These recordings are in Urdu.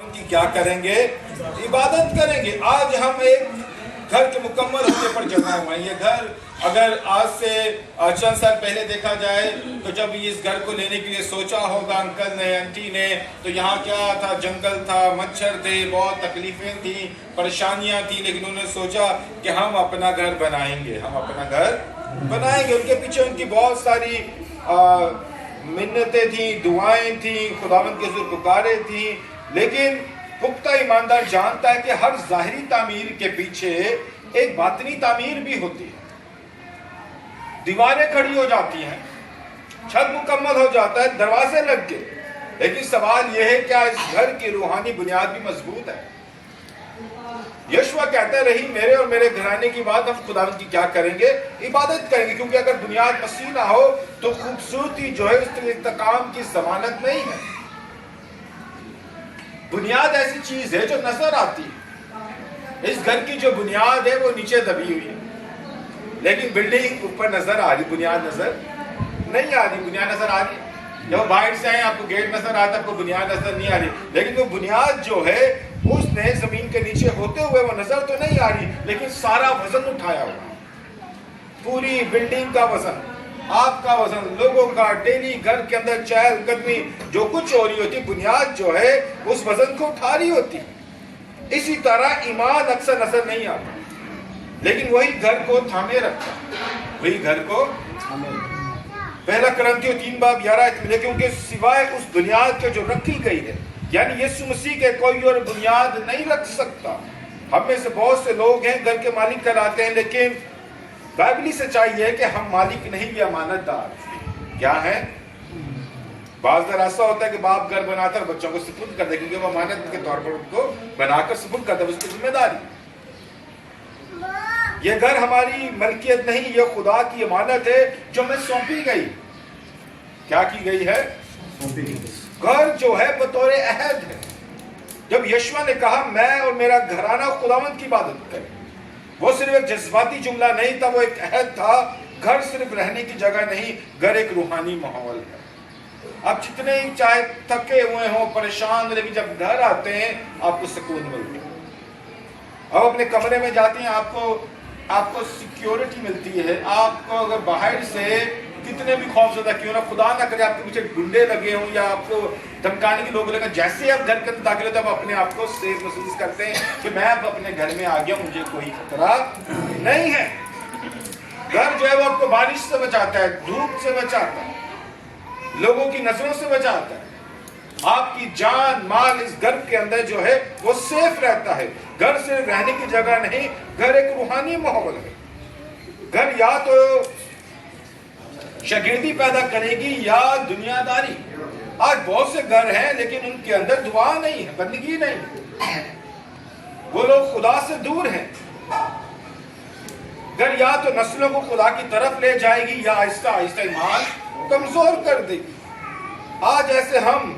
ان کی کیا کریں گے؟ عبادت کریں گے۔ آج ہم ایک گھر کے مکمل ہونے پر جمع ہوئے ہیں۔ یہ گھر اگر آج سے چند سال پہلے دیکھا جائے تو جب اس گھر کو لینے کے لیے سوچا ہوگا انکل نے، انٹی نے، تو یہاں کیا تھا؟ جنگل تھا، مچھر تھے، بہت تکلیفیں تھیں، پریشانیاں تھیں، لیکن انہوں نے سوچا کہ ہم اپنا گھر بنائیں گے، ہم اپنا گھر بنائیں گے۔ ان کے پیچھے ان کی بہت ساری منتیں تھیں، دعائیں تھیں، خداوند کے حضور پکارے تھیں، لیکن پختہ ایماندار جانتا ہے کہ ہر ظاہری تعمیر کے پیچھے ایک باطنی تعمیر بھی ہوتی ہے۔ دیواریں کھڑی ہو جاتی ہیں، چھت مکمل ہو جاتا ہے، دروازے لگ گئے، لیکن سوال یہ ہے کیا اس گھر کی روحانی بنیاد بھی مضبوط ہے؟ یشوع کہتا رہی میرے اور میرے گھرانے کی بات، ہم خداوند کی کیا کریں گے؟ عبادت کریں گے، کیونکہ اگر بنیاد مسیح نہ ہو تو خوبصورتی جو ہے اس استحکام کی ضمانت نہیں ہے۔ بنیاد ایسی چیز ہے جو نظر آتی ہے۔ اس گھر کی جو بنیاد ہے وہ نیچے دبی ہوئی ہے، لیکن بلڈنگ اوپر نظر آ رہی، بنیاد نظر نہیں آ رہی۔ بنیاد نظر آ رہی، جب باہر سے آئے آپ کو گیٹ نظر آتا ہے، آپ کو بنیاد نظر نہیں آ رہی، لیکن وہ بنیاد جو ہے اس نے زمین کے نیچے ہوتے ہوئے وہ نظر تو نہیں آ رہی، لیکن سارا وزن اٹھایا ہوا، پوری بلڈنگ کا وزن، آپ کا وزن، لوگوں کا ڈیلی گھر کے اندر چہل قدمی جو کچھ ہو رہی ہوتی، بنیاد جو ہے اس وزن کو اٹھا رہی ہوتی۔ اسی طرح ایمان اکثر نظر نہیں آتا، لیکن وہی گھر کو تھامے رکھتا، وہی گھر کو تھامے رکھتا۔ پہلا کرنتھیوں 3:11 میں، کیونکہ سوائے اس بنیاد کے جو رکھی گئی ہے، یعنی یسوع مسیح کے کوئی اور بنیاد نہیں رکھ سکتا۔ ہم میں سے بہت سے لوگ ہیں گھر کے مالک کہلاتے ہیں، لیکن بائبلی سچائی ہے کہ ہم مالک نہیں، بھی امانت دار کیا ہے؟ بعض در ایسا ہوتا ہے کہ باپ گھر بناتا ہے اور بچوں کو سپرد کر دے، کیونکہ وہ امانت کے طور پر ان کو بنا کر سپرد کرتا ہے، اس کی ذمہ داری۔ یہ گھر ہماری ملکیت نہیں، یہ خدا کی امانت ہے جو ہمیں سونپی گئی۔ کیا کی گئی ہے؟ سونپی گئی۔ گھر جو ہے بطور عہد ہے۔ جب یشوع نے کہا میں اور میرا گھرانہ خداوند کی عبادت کرے، وہ صرف ایک جذباتی جملہ نہیں تھا، وہ ایک عہد تھا۔ گھر صرف رہنے کی جگہ نہیں، گھر ایک روحانی ماحول ہے۔ آپ جتنے ہی چاہے تھکے ہوئے ہوں، پریشان، لیکن جب گھر آتے ہیں آپ کو سکون ملتا ہے۔ اب اپنے کمرے میں جاتے ہیں، آپ کو سیکیورٹی ملتی ہے۔ آپ کو اگر باہر سے کتنے بھی خوف زدہ کیوں نہ، خدا نہ کرے آپ کے پیچھے گنڈے لگے ہوں یا آپ کو دھمکانے کے لوگ لگے، جیسے آپ گھر کے اندر داخل ہوتے ہیں آپ اپنے آپ کو سیف محسوس کرتے ہیں کہ میں اب اپنے گھر میں آ گیا، مجھے کوئی خطرہ نہیں ہے۔ گھر جو ہے وہ آپ کو بارش سے بچاتا ہے، دھوپ سے بچاتا ہے، لوگوں کی نظروں سے بچاتا ہے۔ آپ کی جان مال اس گھر کے اندر جو ہے وہ سیف رہتا ہے۔ گھر صرف رہنے کی جگہ نہیں، گھر ایک روحانی ماحول ہے۔ گھر یا تو شاگردی پیدا کرے گی یا دنیا داری۔ آج بہت سے گھر ہیں لیکن ان کے اندر دعا نہیں ہے، بندگی نہیں، وہ لوگ خدا سے دور ہیں۔ گھر یا تو نسلوں کو خدا کی طرف لے جائے گی یا آہستہ آہستہ ایمان کمزور کر دے گی۔ آج ایسے ہم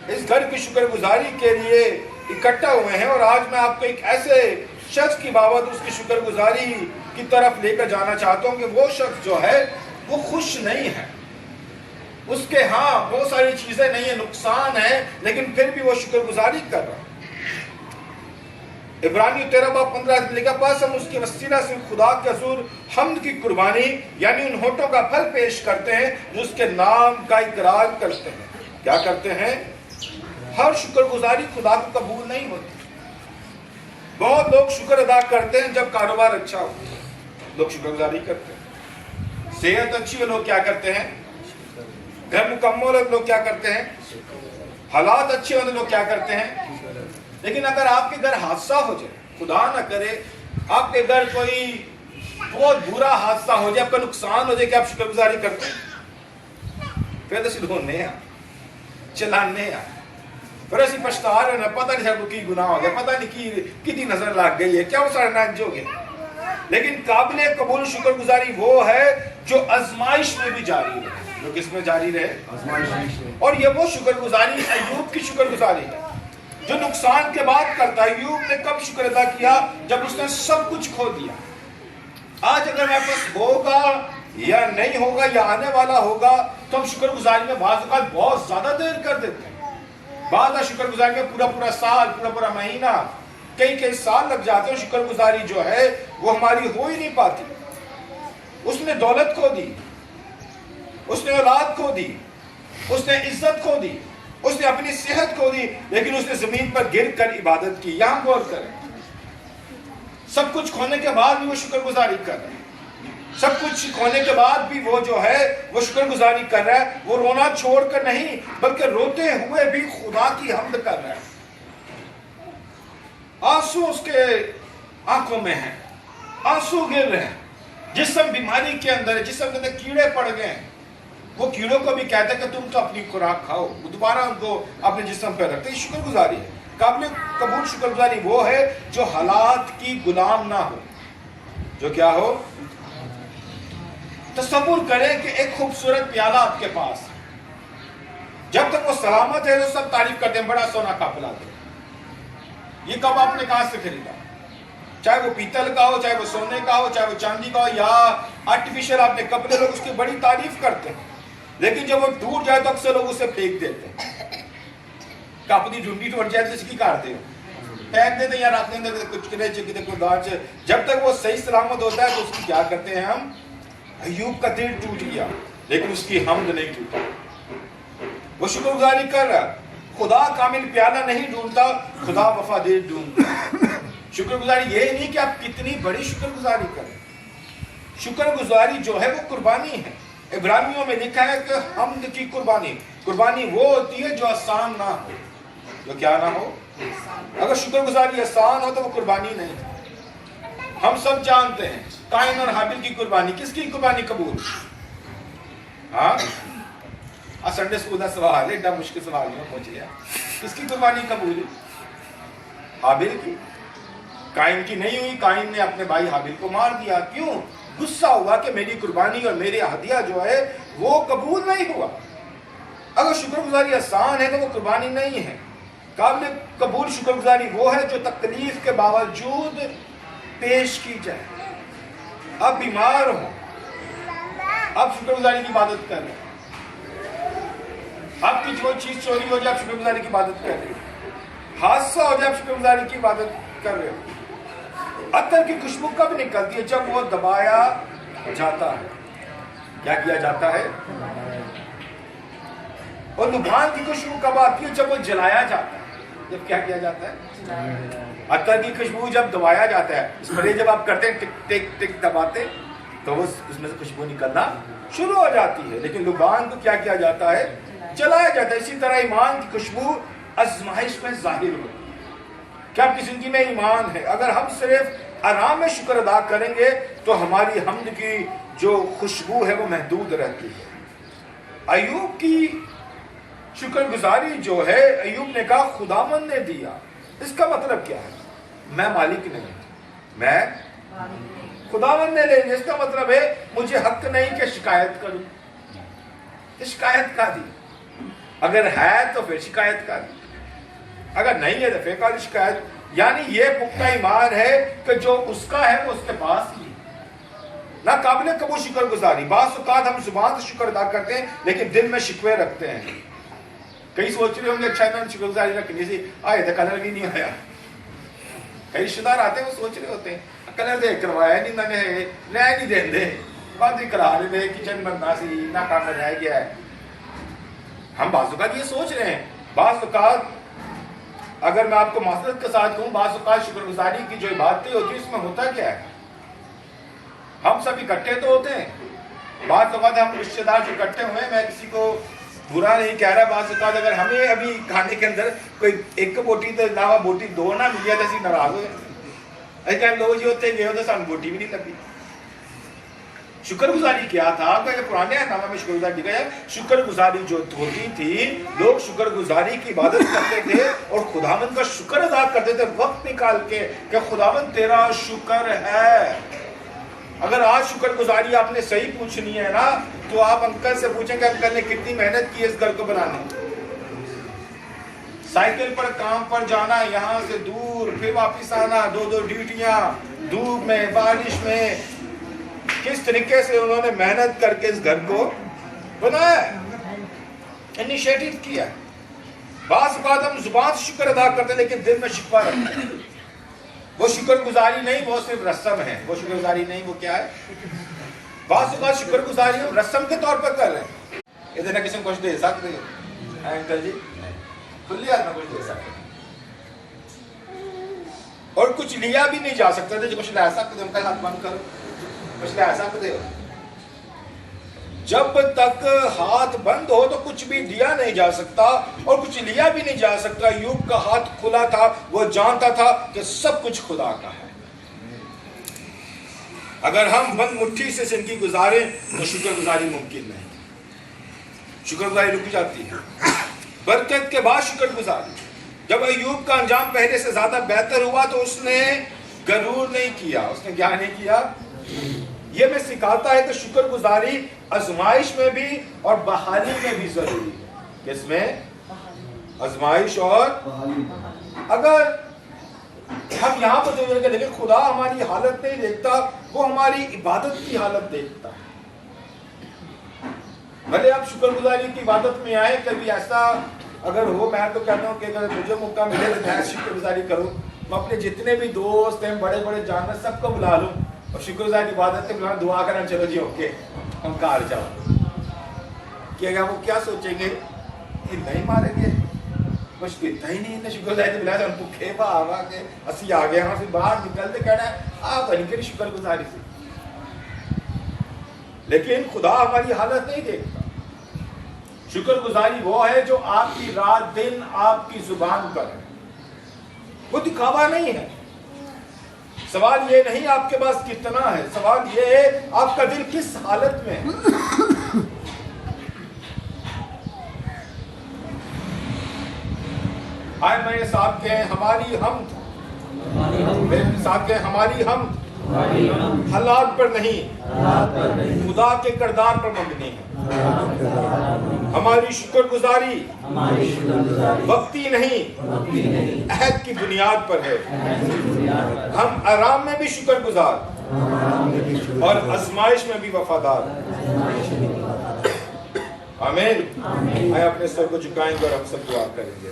اس گھر کی شکر گزاری کے لیے اکٹھا ہوئے ہیں، اور آج میں آپ کو ایک ایسے شخص کی بابت اس کی شکر گزاری کی طرف لے کر جانا چاہتا ہوں کہ وہ شخص جو ہے وہ خوش نہیں ہے۔ اس کے ہاں بہت ساری چیزیں نہیں ہیں، نقصان ہے، لیکن پھر بھی وہ شکر گزاری کر رہا ہے۔ عبرانیوں 13:15 لکھا، بس ہم اس کے وسیلہ سے خدا کے حضور حمد کی قربانی یعنی ان ہونٹوں کا پھل پیش کرتے ہیں جو اس کے نام کا اقرار کرتے ہیں۔ کیا کرتے ہیں؟ ہر شکر گزاری خدا کو قبول نہیں ہوتی۔ بہت لوگ شکر ادا کرتے ہیں جب کاروبار اچھا ہو، لوگ شکر گزاری کرتے ہیں۔ صحت اچھی ہو، لوگ کیا کرتے ہیں؟ گھر مکمل ہو، لوگ کیا کرتے ہیں؟ حالات اچھے ہو، لوگ کیا کرتے ہیں؟ لیکن اگر آپ کے گھر حادثہ ہو جائے، خدا نہ کرے آپ کے گھر کوئی بہت برا حادثہ ہو جائے، آپ کا نقصان ہو جائے، کہ آپ شکر گزاری کرتے ہیں؟ پھر تو دھونے چلانے پھر اسی پچھتا رہے ہیں، پتہ نہیں سب کو کی گناہ ہو گیا، پتہ نہیں کتنی نظر لگ گئی ہے، کیا وہ سارا نانج ہو گیا۔ لیکن قابل قبول شکر گزاری وہ ہے جو آزمائش میں بھی جاری رہے، جو کس میں جاری رہے؟ آزمائش میں۔ اور یہ وہ شکر گزاری ایوب کی شکر گزاری ہے جو نقصان کے بعد کرتا ہے۔ ایوب نے کب شکر ادا کیا؟ جب اس نے سب کچھ کھو دیا۔ آج اگر میرے پاس ہوگا یا نہیں ہوگا یا آنے والا ہوگا تو ہم شکر گزاری میں بعض اوقات بہت زیادہ دیر کر دیتے ہیں۔ بعض شکر گزاری میں پورا پورا سال، پورا پورا مہینہ، کئی سال لگ جاتے ہیں، شکر گزاری جو ہے وہ ہماری ہو ہی نہیں پاتی۔ اس نے دولت کھو دی، اس نے اولاد کھو دی، اس نے عزت کھو دی، اس نے اپنی صحت کھو دی، لیکن اس نے زمین پر گر کر عبادت کی۔ یہاں غور کریں، سب کچھ کھونے کے بعد بھی وہ شکر گزاری کر رہے ہیں، سب کچھ کھونے کے بعد بھی وہ جو ہے وہ شکر گزاری کر رہا ہے۔ وہ رونا چھوڑ کر نہیں بلکہ روتے ہوئے بھی خدا کی حمد کر رہا ہے۔ آنسو اس کے آنکھوں میں ہیں، آنسو گر رہے ہیں، جسم بیماری کے اندر ہے، جسم کے اندر کیڑے پڑ گئے ہیں۔ وہ کیڑوں کو بھی کہتے ہیں کہ تم تو اپنی خوراک کھاؤ، وہ دوبارہ ان کو اپنے جسم پہ رکھتے ہیں۔ شکر گزاری ہے۔ قابل قبول شکر گزاری وہ ہے جو حالات کی غلام نہ ہو، جو کیا ہو؟ تصور کریں کہ ایک خوبصورت پیالہ آپ کے پاس ہے، جب تک وہ سلامت ہے تو سب تعریف کرتے ہیں، بڑا سونا کا پلاتے ہیں۔ یہ کب آپ نے کہاں سے خریدا؟ چاہے وہ پیتل کا ہو، چاہے وہ سونے کا ہو، چاہے وہ چاندی کا ہو، یا آرٹیفیشل آپ نے کپڑے، لوگ اس کی بڑی تعریف کرتے ہیں، لیکن جب وہ ٹوٹ جائے تو اکثر لوگ اسے پھینک دیتے ہیں۔ کہ اپنی ڈھونڈی ٹوٹ جائے تو اس کی کاٹتے ہیں، پھینک دیتے ہیں، یا رات میں کچھ کرے چکے کوئی دانچ۔ جب تک وہ صحیح سلامت ہوتا ہے تو اس کی کیا کرتے ہیں ہم؟ ایوب کا دل ٹوٹ گیا لیکن اس کی حمد نہیں ٹوٹا، وہ شکر گزاری کر رہا۔ خدا کامل پیالہ نہیں ڈھونڈتا، خدا وفادار ڈھونڈتا۔ شکر گزاری یہ نہیں کہ آپ کتنی بڑی شکر گزاری کریں، شکر گزاری جو ہے وہ قربانی ہے۔ عبرانیوں میں لکھا ہے کہ حمد کی قربانی وہ ہوتی ہے جو آسان نہ ہو، جو کیا نہ ہو؟ اگر شکر گزاری آسان ہو تو وہ قربانی نہیں۔ ہم سب جانتے ہیں قائن اور حابیل کی قربانی، کس کی قربانی قبول؟ ہاں سنڈے اسکول کا سوال ہے، ایڈا مشکل سوال میں پہنچ گیا۔ کس کی قربانی قبول؟ حابیل کی۔ قائن کی نہیں ہوئی، قائن نے اپنے بھائی حابیل کو مار دیا۔ کیوں؟ غصہ ہوا کہ میری قربانی اور میرے ہدیہ جو ہے وہ قبول نہیں ہوا۔ اگر شکر گزاری آسان ہے تو وہ قربانی نہیں ہے۔ قابل قبول شکر گزاری وہ ہے جو تکلیف کے باوجود پیش کی جائے۔ اب بیمار ہو، اب شکر گزاری کی عبادت کر رہے ہیں، آپ کی جو چیز چوری ہو جائے آپ شکر گزاری کی عبادت کر رہے ہیں، حادثہ ہو جائے آپ شکر گزاری کی عبادت کر رہے ہو۔ عطر کی خوشبو کب نکلتی ہے؟ جب وہ دبایا جاتا ہے۔ کیا کیا جاتا ہے؟ اور لبان کی خوشبو کب آتی ہے؟ جب وہ جلایا جاتا ہے۔ جب کیا کیا جاتا ہے؟ عطر کی خوشبو جب دبایا جاتا ہے، اسپرے جب آپ کرتے ہیں ٹک ٹک ٹک دباتے تو اس میں سے خوشبو نکلنا شروع ہو جاتی ہے۔ لیکن لبان کو کیا کیا جاتا ہے؟ جلایا جاتا ہے۔ اسی طرح ایمان کی خوشبو آزمائش میں ظاہر ہو کہ آپ کی زندگی میں ایمان ہے۔ اگر ہم صرف آرام میں شکر ادا کریں گے تو ہماری حمد کی جو خوشبو ہے وہ محدود رہتی ہے۔ ایوب کی شکر گزاری جو ہے، ایوب نے کہا خداوند نے دیا۔ اس کا مطلب کیا ہے؟ میں مالک نہیں، میں خداوند نے لے لیا۔ اس کا مطلب ہے مجھے حق نہیں کہ شکایت کروں۔ شکایت کا دی، اگر ہے تو پھر شکایت کا دی، اگر نہیں ہے تو پھر کا شکایت۔ یعنی یہ پختہ ایمان ہے کہ جو اس کا ہے وہ اس کے پاس ہی نہ قابل قبول شکر گزاری۔ بعض اوقات ہم زبان سے شکر ادا کرتے ہیں لیکن دل میں شکوے رکھتے ہیں۔ کئی سوچ رہے ہوں گے اچھا انہوں نے شکر گزاری رکھنی سی، آئے تو کلر بھی نہیں آیا۔ کئی رشتے دار آتے ہیں وہ سوچ رہے ہوتے ہیں کلر دے کروایا نہیں، میں نے رہ نہیں دیں دے، بات ہی کرا رہے کچن بننا سی نہ کام رہ گیا ہے۔ ہم بعض اوقات یہ سوچ رہے ہیں۔ بعض اوقات اگر میں آپ کو معذرت کے ساتھ کہوں، بعض اوقات شکر گزاری کی جو عبادتیں ہوتی ہیں اس میں ہوتا کیا ہے؟ ہم سب اکٹھے تو ہوتے ہیں، بعض اوقات ہم رشتے دار جو اکٹھے ہوئے ہیں، میں کسی کو برا نہیں کہہ رہا، بعض اوقات اگر ہمیں ابھی کھانے کے اندر کوئی ایک بوٹی تو علاوہ بوٹی دو نہ مل جائے تو اسی ناراض ہوئے، ایسے لوگ جو ہوتے گئے ہوتے سانو بوٹی بھی نہیں لگی۔ شکر گزاری کیا تھا کہ پرانے نامہ میں شکر گزاری لکھا ہے، شکر گزاری جو ہوتی تھی، لوگ شکر گزاری کی عبادت کرتے تھے اور خداوند کا شکر ادا کرتے تھے وقت نکال کے کہ خداوند تیرا شکر ہے۔ اگر آج شکر گزاری آپ نے صحیح پوچھنی ہے نا تو آپ انکل سے پوچھیں کہ انکل نے کتنی محنت کی اس گھر کو بنانے، سائیکل پر کام پر جانا، یہاں سے دور پھر واپس آنا، دو ڈیوٹیاں، دھوپ میں بارش میں، کس طریقے سے انہوں نے محنت کر کے اس گھر کو بنایا، انیشیٹو کیا۔ بعض اوقات ہم زبان سے شکر ادا کرتے ہیں لیکن دل میں شکوہ رکھتے ہیں. وہ شکر گزاری نہیں، وہ صرف رسم ہے. وہ شکر گزاری نہیں، وہ کیا ہے؟ بعض اوقات شکر گزاری ہم رسم کے طور پر کر رہے ہیں. ادھر نہ کسی کو کچھ دے سکتے ہیں انکل جی، کھلی ہاتھ میں کچھ دے سکتے ہیں، اور کچھ لیا بھی نہیں جا سکتا تھا. جو کچھ لے سکتے ہم کا ہاتھ بند کرو، کچھ لے سکتے ہو. جب تک ہاتھ بند ہو تو کچھ بھی دیا نہیں جا سکتا اور کچھ لیا بھی نہیں جا سکتا. ایوب کا ہاتھ کھلا تھا، وہ جانتا تھا کہ سب کچھ خدا کا ہے. اگر ہم بند مٹھی سے زندگی گزاریں تو شکر گزاری ممکن نہیں. شکر گزاری رک جاتی ہے. برکت کے بعد شکر گزاری. جب ایوب کا انجام پہلے سے زیادہ بہتر ہوا تو اس نے غرور نہیں کیا. اس نے کیا نہیں کیا؟ یہ میں سکھاتا ہے کہ شکر گزاری آزمائش میں بھی اور بحالی میں بھی ضروری ہے. کس میں؟ آزمائش اور اگر ہم یہاں پر دیکھیں کہ لیکن خدا ہماری حالت نہیں دیکھتا، وہ ہماری عبادت کی حالت دیکھتا ہے. بھلے آپ شکر گزاری کی عبادت میں آئے، کبھی ایسا اگر ہو، میں تو کہتا ہوں کہ اگر مجھے موقع ملے تو میں شکر گزاری کروں. میں اپنے جتنے بھی دوست ہیں، بڑے بڑے جانور، سب کو بلا لوں اور شکر گزاری عبادت کے بلا دعا کریں، چلو جی اوکے ہم کار جاؤ. کہ اگر وہ کیا سوچیں گے، یہ نہیں ماریں گے، کچھ پیتا ہی نہیں. شکر گزاری بلایا ہم بھوکے آ کے اسی آ گئے. ہاں پھر باہر نکلتے کہنا ہے آپ نہیں کری شکر گزاری سے. لیکن خدا ہماری حالت نہیں دیکھتا. شکر گزاری وہ ہے جو آپ کی رات دن آپ کی زبان پر ہے. وہ دکھاوا نہیں ہے. سوال یہ نہیں آپ کے پاس کتنا ہے، سوال یہ ہے آپ کا دل کس حالت میں ہے. آئے میرے ساتھ کہیں ہماری حمد، میرے ساتھ کہیں ہماری حمد حالات پر نہیں، خدا کے کردار پر مبنی ہے. ہماری شکر گزاری وقتی نہیں، عہد کی بنیاد پر ہے. ہم آرام میں بھی شکر گزار اور آزمائش میں بھی وفادار. آمین. آئے اپنے سر کو جھکائیں گے اور ہم سب دعا کریں گے.